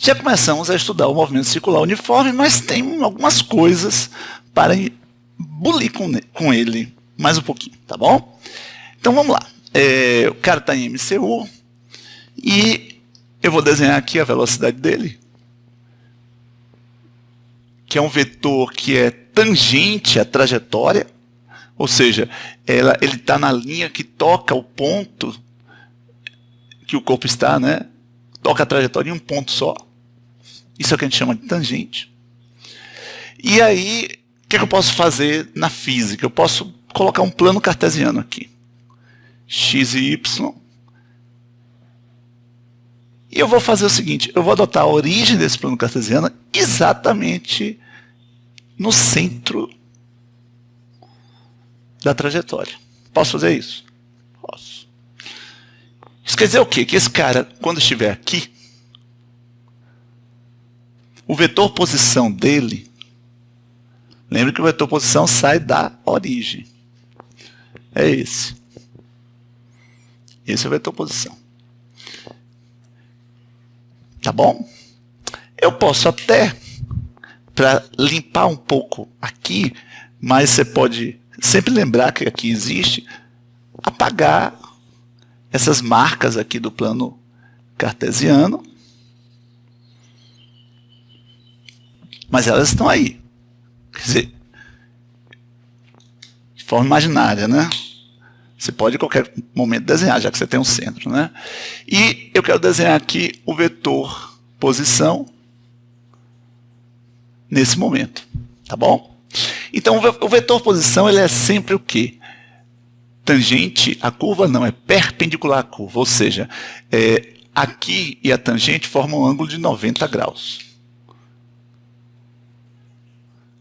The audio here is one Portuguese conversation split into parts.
Já começamos a estudar o movimento circular uniforme, mas tem algumas coisas para bulir com ele mais um pouquinho, tá bom? Então vamos lá. O cara está em MCU e eu vou desenhar aqui a velocidade dele, que é um vetor que é tangente à trajetória, ou seja, ele está na linha que toca o ponto que o corpo está, né? Toca a trajetória em um ponto só. Isso é o que a gente chama de tangente. E aí, o que eu posso fazer na física? Eu posso colocar um plano cartesiano aqui. X e Y. E eu vou fazer o seguinte, eu vou adotar a origem desse plano cartesiano exatamente no centro da trajetória. Posso fazer isso? Posso. Isso quer dizer o quê? Que esse cara, quando estiver aqui, o vetor posição dele, lembre que o vetor posição sai da origem. É esse. Esse é o vetor posição. Tá bom? Eu posso até, para limpar um pouco aqui, mas você pode sempre lembrar que aqui existe, apagar essas marcas aqui do plano cartesiano. Mas elas estão aí. Quer dizer, de forma imaginária, né? Você pode em qualquer momento desenhar, já que você tem um centro, né? E eu quero desenhar aqui o vetor posição nesse momento, tá bom? Então o vetor posição ele é sempre o quê? Tangente à curva? Não, é perpendicular à curva, ou seja, aqui e a tangente formam um ângulo de 90 graus.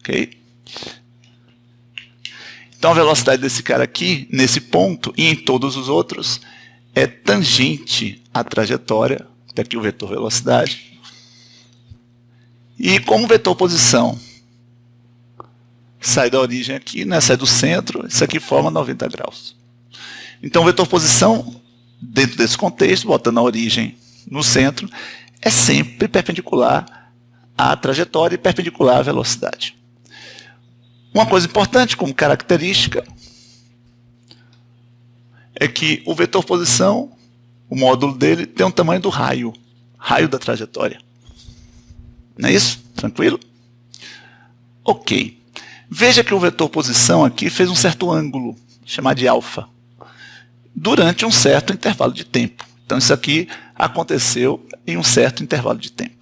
Ok? Então a velocidade desse cara aqui, nesse ponto e em todos os outros, é tangente à trajetória, até aqui o vetor velocidade. E como o vetor posição sai da origem aqui, né, sai do centro, isso aqui forma 90 graus. Então o vetor posição, dentro desse contexto, botando a origem no centro, é sempre perpendicular à trajetória e perpendicular à velocidade. Uma coisa importante como característica é que o vetor posição, o módulo dele, tem o tamanho do raio da trajetória. Não é isso? Tranquilo? Ok. Veja que o vetor posição aqui fez um certo ângulo, chamado de alfa, durante um certo intervalo de tempo. Então isso aqui aconteceu em um certo intervalo de tempo.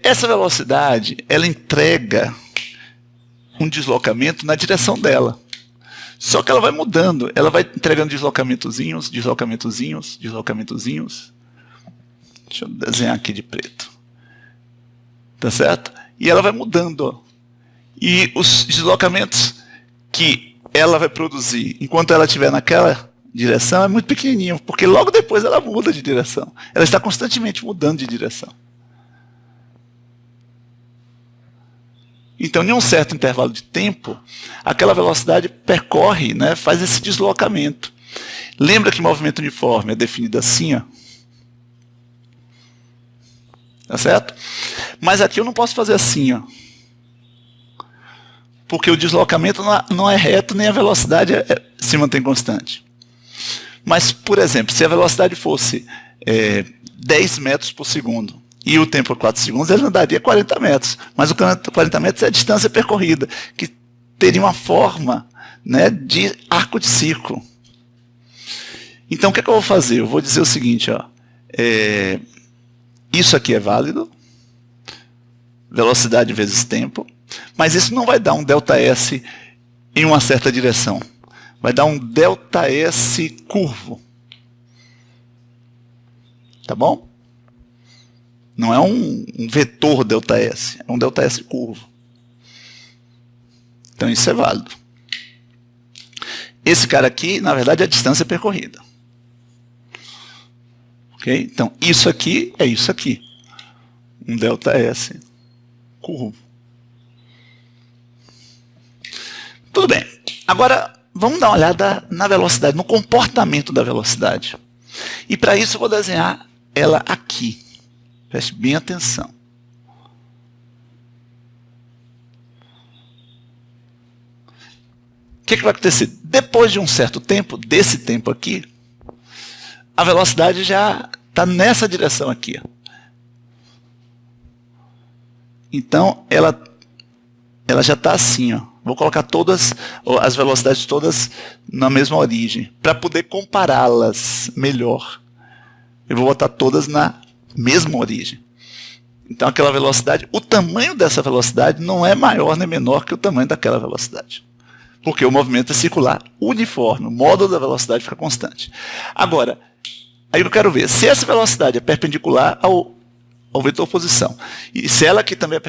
Essa velocidade, ela entrega um deslocamento na direção dela. Só que ela vai mudando, ela vai entregando deslocamentozinhos. Deixa eu desenhar aqui de preto. Tá certo? E ela vai mudando. Ó. E os deslocamentos que ela vai produzir enquanto ela estiver naquela direção é muito pequenininho, porque logo depois ela muda de direção. Ela está constantemente mudando de direção. Então, em um certo intervalo de tempo, aquela velocidade percorre, né, faz esse deslocamento. Lembra que movimento uniforme é definido assim, ó? Tá certo? Mas aqui eu não posso fazer assim, ó. Porque o deslocamento não é reto, nem a velocidade se mantém constante. Mas, por exemplo, se a velocidade fosse 10 metros por segundo, e o tempo é 4 segundos, ele andaria 40 metros. Mas o 40 metros é a distância percorrida, que teria uma forma, né, de arco de círculo. Então, o que eu vou fazer? Eu vou dizer o seguinte, ó, isso aqui é válido, velocidade vezes tempo, mas isso não vai dar um ΔS em uma certa direção. Vai dar um ΔS curvo. Tá bom? Não é um vetor ΔS, é um ΔS curvo. Então isso é válido. Esse cara aqui, na verdade, é a distância percorrida. Ok? Então isso aqui é isso aqui. Um ΔS curvo. Tudo bem. Agora vamos dar uma olhada na velocidade, no comportamento da velocidade. E para isso eu vou desenhar ela aqui. Preste bem atenção. O que vai acontecer? Depois de um certo tempo, desse tempo aqui, a velocidade já está nessa direção aqui. Então, ela já está assim, ó. Vou colocar todas as velocidades todas na mesma origem, para poder compará-las melhor. Eu vou botar todas na mesma origem. Então, aquela velocidade, o tamanho dessa velocidade não é maior nem menor que o tamanho daquela velocidade. Porque o movimento é circular uniforme, o módulo da velocidade fica constante. Agora, aí eu quero ver se essa velocidade é perpendicular ao vetor posição. E se ela aqui também é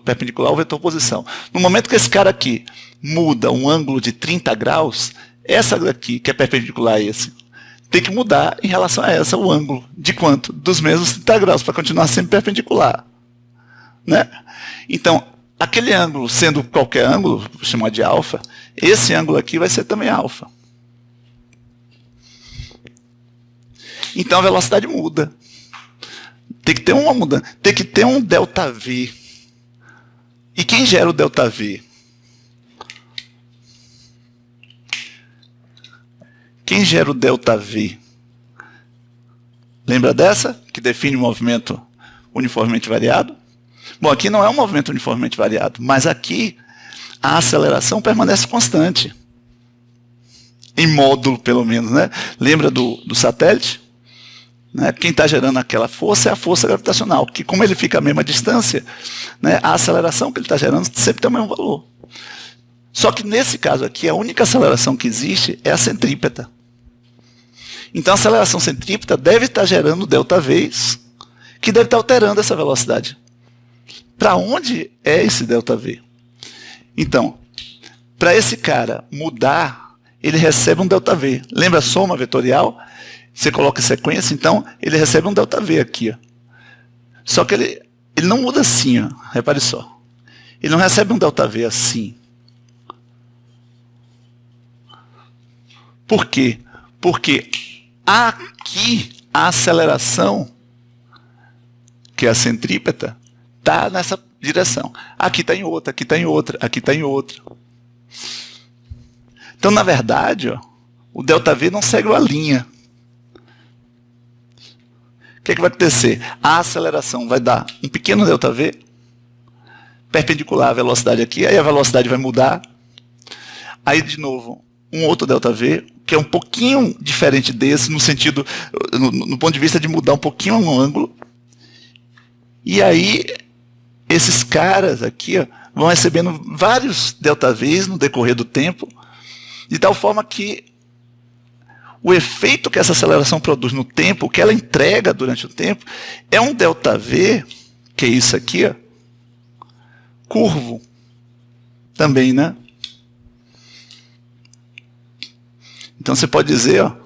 perpendicular ao vetor posição. No momento que esse cara aqui muda um ângulo de 30 graus, essa daqui, que é perpendicular a esse, tem que mudar em relação a essa o ângulo. De quanto? Dos mesmos 30 graus, para continuar sempre perpendicular. Né? Então, aquele ângulo, sendo qualquer ângulo, vou chamar de alfa, esse ângulo aqui vai ser também alfa. Então a velocidade muda. Tem que ter uma mudança. Tem que ter um ΔV. E quem gera o ΔV? Quem gera o ΔV? Lembra dessa? Que define o movimento uniformemente variado? Bom, aqui não é um movimento uniformemente variado, mas aqui a aceleração permanece constante. Em módulo, pelo menos, né? Lembra do satélite? Né? Quem está gerando aquela força é a força gravitacional, que como ele fica à mesma distância, né, a aceleração que ele está gerando sempre tem o mesmo valor. Só que nesse caso aqui, a única aceleração que existe é a centrípeta. Então a aceleração centrípeta deve estar gerando ΔVs, que deve estar alterando essa velocidade. Para onde é esse ΔV? Então, para esse cara mudar, ele recebe um ΔV. Lembra a soma vetorial? Você coloca em sequência, então ele recebe um ΔV aqui. Ó. Só que ele não muda assim, ó. Repare só. Ele não recebe um ΔV assim. Por quê? Porque aqui a aceleração, que é a centrípeta, está nessa direção. Aqui está em outra, aqui está em outra, aqui está em outra. Então, na verdade, ó, o ΔV não segue uma linha. O que vai acontecer? A aceleração vai dar um pequeno ΔV, perpendicular à velocidade aqui, aí a velocidade vai mudar. Aí, de novo, um outro ΔV, que é um pouquinho diferente desse, no sentido, no ponto de vista de mudar um pouquinho o ângulo. E aí, esses caras aqui ó, vão recebendo vários ΔVs no decorrer do tempo, de tal forma que o efeito que essa aceleração produz no tempo, o que ela entrega durante o tempo, é um ΔV, que é isso aqui, ó, curvo. Também, né? Então você pode dizer ó,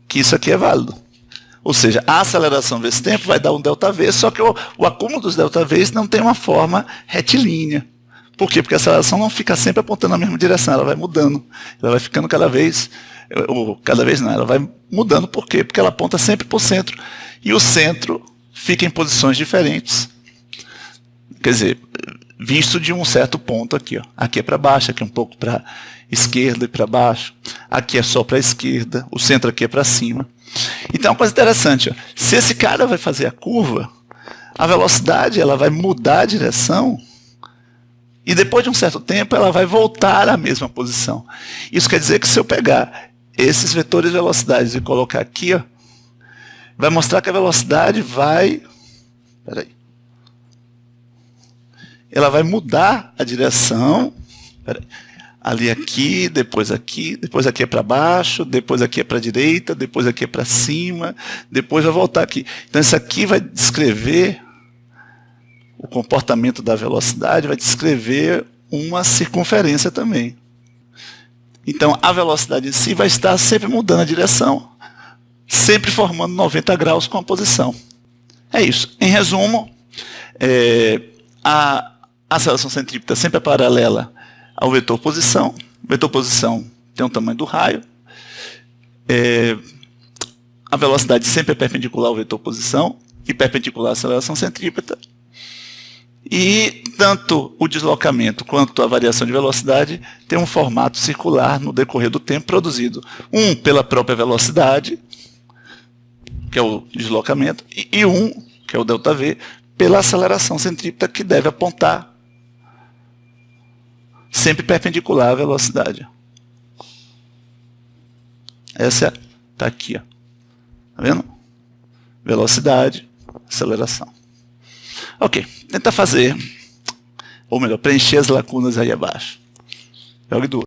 que isso aqui é válido. Ou seja, a aceleração desse tempo vai dar um ΔV, só que o acúmulo dos ΔVs não tem uma forma retilínea. Por quê? Porque a aceleração não fica sempre apontando na mesma direção, ela vai mudando. Ela vai ficando cada vez não, ela vai mudando. Por quê? Porque ela aponta sempre para o centro. E o centro fica em posições diferentes. Quer dizer, visto de um certo ponto aqui. Ó. Aqui é para baixo, aqui é um pouco para esquerda e para baixo. Aqui é só para a esquerda, o centro aqui é para cima. Então, uma coisa interessante. Ó. Se esse cara vai fazer a curva, a velocidade ela vai mudar a direção e depois de um certo tempo ela vai voltar à mesma posição. Isso quer dizer que se eu pegar esses vetores de velocidades e colocar aqui, ó, vai mostrar que a velocidade vai... Peraí. Ela vai mudar a direção. Peraí. Ali aqui, depois aqui é para baixo, depois aqui é para a direita, depois aqui é para cima, depois vai voltar aqui. Então isso aqui vai descrever o comportamento da velocidade, vai descrever uma circunferência também. Então a velocidade em si vai estar sempre mudando a direção, sempre formando 90 graus com a posição. É isso. Em resumo, a aceleração centrípeta sempre é paralela ao vetor posição. O vetor posição tem o tamanho do raio. a velocidade sempre é perpendicular ao vetor posição e perpendicular à aceleração centrípeta. E tanto o deslocamento quanto a variação de velocidade tem um formato circular no decorrer do tempo produzido. Um pela própria velocidade, que é o deslocamento, e um, que é o ΔV, pela aceleração centrípeta, que deve apontar sempre perpendicular à velocidade. Essa está aqui, ó. Tá vendo? Velocidade, aceleração. Ok, tenta fazer, ou melhor, preencher as lacunas aí abaixo. Jogue duas.